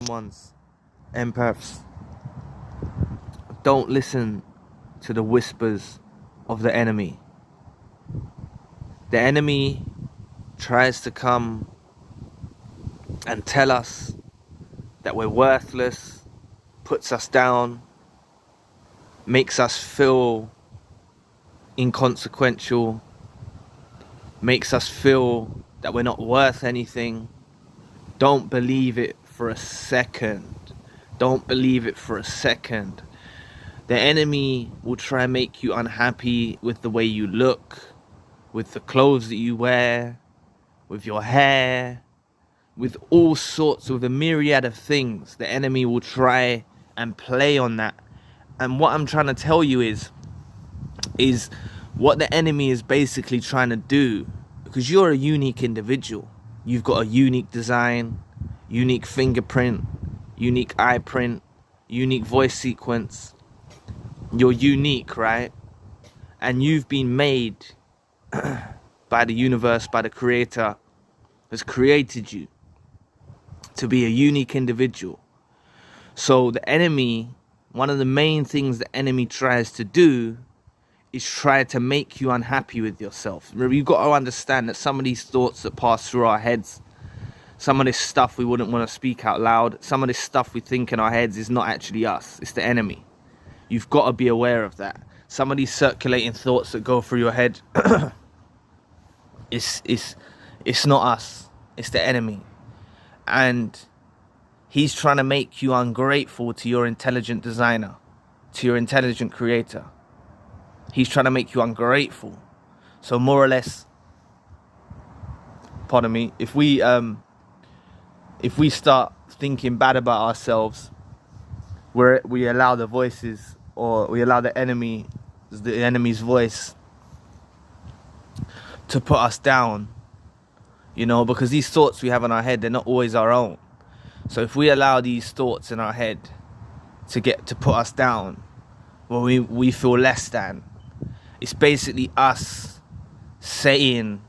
ones, empaths, don't listen to the whispers of the enemy. The enemy tries to come and tell us that we're worthless, puts us down, makes us feel inconsequential, makes us feel that we're not worth anything. Don't believe it for a second. Don't believe it for a second. The enemy will try and make you unhappy with the way you look, with the clothes that you wear, with your hair, with all sorts, with a myriad of things. The enemy will try and play on that. And what I'm trying to tell you is what the enemy is basically trying to do, because you're a unique individual. You've got a unique design, unique fingerprint, unique eye print, unique voice sequence. You're unique, right? And you've been made by the universe, by the creator, has created you to be a unique individual. So the enemy, one of the main things the enemy tries to do is try to make you unhappy with yourself. Remember, you've got to understand that some of these thoughts that pass through our heads, some of this stuff we wouldn't want to speak out loud, some of this stuff we think in our heads is not actually us, it's the enemy. You've got to be aware of that. Some of these circulating thoughts that go through your head, it's not us, it's the enemy. And he's trying to make you ungrateful to your intelligent designer, to your intelligent creator. He's trying to make you ungrateful. So more or less, pardon me, if we start thinking bad about ourselves, we allow the voices, or we allow the enemy's voice to put us down, because these thoughts we have in our head, they're not always our own. So if we allow these thoughts in our head to put us down, well, we feel less than. It's basically us saying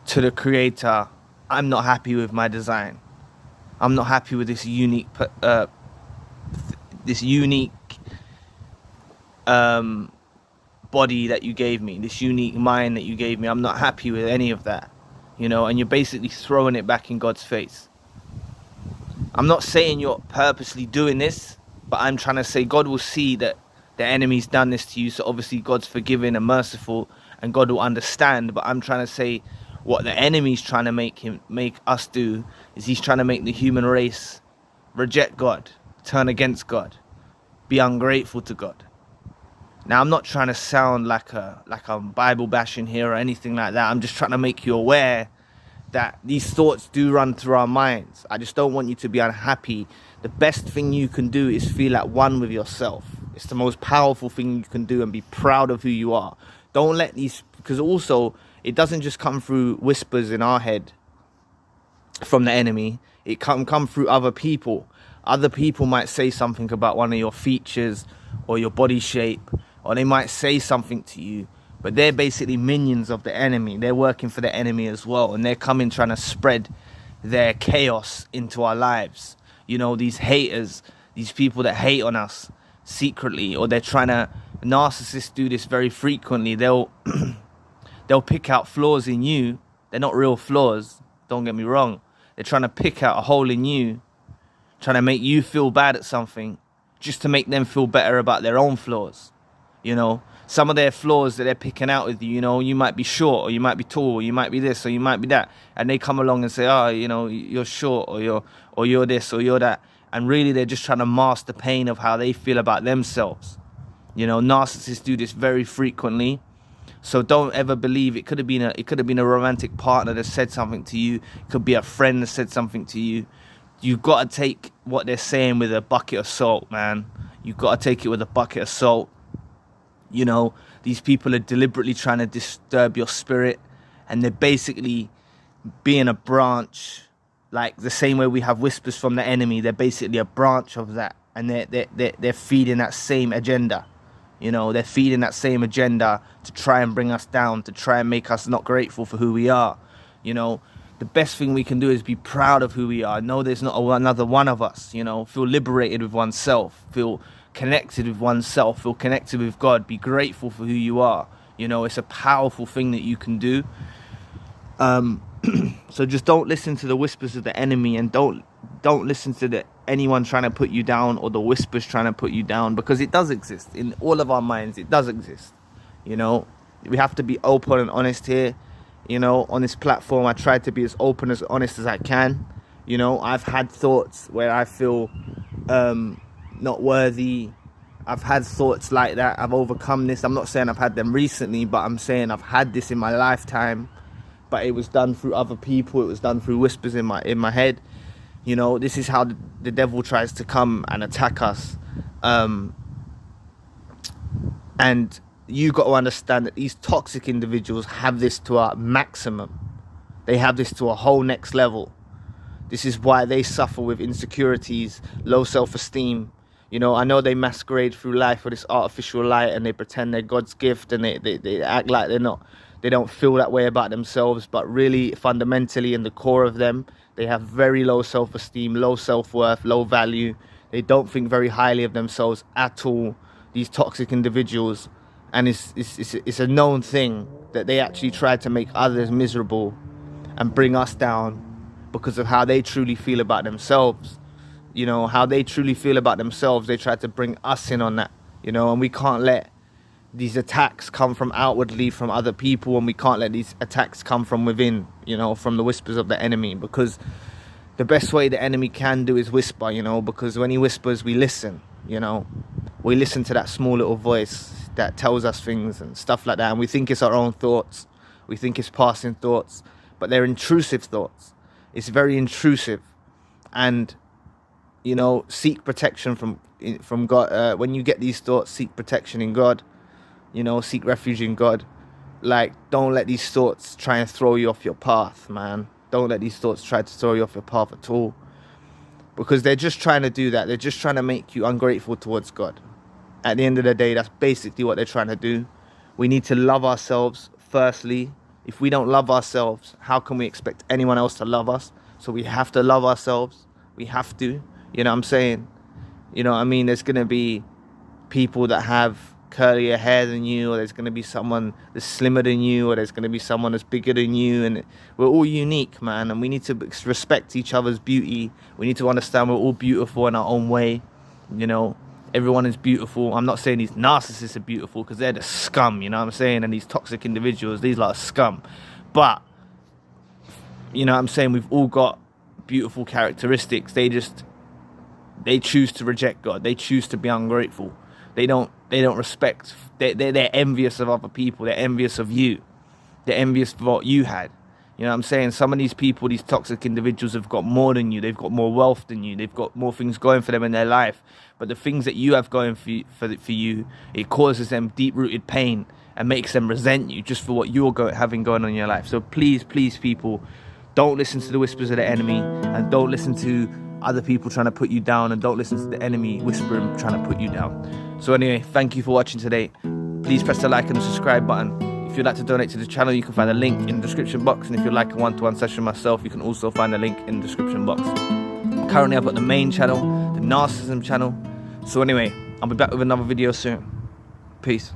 to the creator, I'm not happy with my design. I'm not happy with this unique body that you gave me, this unique mind that you gave me. I'm not happy with any of that, and you're basically throwing it back in God's face. I'm not saying you're purposely doing this, but I'm trying to say God will see that the enemy's done this to you, so obviously God's forgiving and merciful, and God will understand. But I'm trying to say what the enemy's trying to make us do is he's trying to make the human race reject God, turn against God, be ungrateful to God. Now, I'm not trying to sound like I'm Bible bashing here or anything like that. I'm just trying to make you aware that these thoughts do run through our minds. I just don't want you to be unhappy. The best thing you can do is feel at one with yourself. It's the most powerful thing you can do, and be proud of who you are. Don't let these, because also it doesn't just come through whispers in our head from the enemy. It can come through other people. Other people might say something about one of your features or your body shape, or they might say something to you, but they're basically minions of the enemy. They're working for the enemy as well, and they're coming trying to spread their chaos into our lives. These haters, these people that hate on us secretly, or they're trying to, narcissists do this very frequently. They'll pick out flaws in you. They're not real flaws, don't get me wrong. They're trying to pick out a hole in you, trying to make you feel bad at something just to make them feel better about their own flaws. Some of their flaws that they're picking out with you, you might be short, or you might be tall, or you might be this, or you might be that, and they come along and say, you're short, or you're this, or you're that, and really they're just trying to mask the pain of how they feel about themselves. Narcissists do this very frequently. So don't ever believe it could have been a romantic partner that said something to you. It could be a friend that said something to you. You've got to take what they're saying with a bucket of salt, man. You've got to take it with a bucket of salt. These people are deliberately trying to disturb your spirit, and they're basically being a branch, like the same way we have whispers from the enemy. They're basically a branch of that, and they're feeding that same agenda. They're feeding that same agenda to try and bring us down, to try and make us not grateful for who we are. the best thing we can do is be proud of who we are. Know there's not another one of us, you know. Feel liberated with oneself. Feel connected with oneself. Feel connected with God. Be grateful for who you are. You know, it's a powerful thing that you can do. So just don't listen to the whispers of the enemy, and don't listen to anyone trying to put you down, or the whispers trying to put you down, because it does exist in all of our minds. It does exist. You know, we have to be open and honest here. You know, on this platform, I try to be as open, as honest as I can. You know, I've had thoughts where I feel not worthy. I've had thoughts like that. I've overcome this. I'm not saying I've had them recently, but I'm saying I've had this in my lifetime. But it was done through other people. It was done through whispers in my head. You know, this is how the devil tries to come and attack us. And you got to understand that these toxic individuals have this to a maximum. They have this to a whole next level. This is why they suffer with insecurities, low self-esteem. You know, I know they masquerade through life with this artificial light, and they pretend they're God's gift, and they act like they're not. They don't feel that way about themselves, but really, fundamentally, in the core of them, they have very low self-esteem, low self-worth, low value. They don't think very highly of themselves at all, these toxic individuals. And it's a known thing that they actually try to make others miserable and bring us down because of how they truly feel about themselves. You know, how they truly feel about themselves, they try to bring us in on that, you know, and we can't let these attacks come from outwardly from other people, and we can't let these attacks come from within, you know, from the whispers of the enemy, because the best way the enemy can do is whisper, you know, because when he whispers, we listen, you know. We listen to that small little voice that tells us things and stuff like that, and we think it's our own thoughts. We think it's passing thoughts, but they're intrusive thoughts. It's very intrusive. And, you know, seek protection from God. When you get these thoughts, seek protection in God. You know, seek refuge in God. Like, don't let these thoughts try and throw you off your path, man. Don't let these thoughts try to throw you off your path at all, because they're just trying to do that. They're just trying to make you ungrateful towards God. At the end of the day, that's basically what they're trying to do. We need to love ourselves firstly. If we don't love ourselves, how can we expect anyone else to love us? So we have to love ourselves. We have to. You know what I'm saying? You know what I mean? There's going to be people that have curlier hair than you, or there's going to be someone that's slimmer than you, or there's going to be someone that's bigger than you, and we're all unique, man, and we need to respect each other's beauty. We need to understand we're all beautiful in our own way. You know, everyone is beautiful. I'm not saying these narcissists are beautiful, because they're the scum, you know what I'm saying, and these toxic individuals, these are scum. But, you know what I'm saying, we've all got beautiful characteristics. They choose to reject God. They choose to be ungrateful. They don't respect. They're envious of other people. They're envious of you. They're envious of what you had. You know what I'm saying? Some of these people, these toxic individuals, have got more than you. They've got more wealth than you. They've got more things going for them in their life. But the things that you have going for you, it causes them deep-rooted pain and makes them resent you just for what you're having going on in your life. So please, please, people, don't listen to the whispers of the enemy, and don't listen to other people trying to put you down, and don't listen to the enemy whispering trying to put you down. So anyway, thank you for watching today. Please press the like and the subscribe button. If you'd like to donate to the channel, you can find a link in the description box, and if you'd like a one-to-one session with myself, you can also find a link in the description box. Currently I've got the main channel, the narcissism channel. So anyway, I'll be back with another video soon. Peace.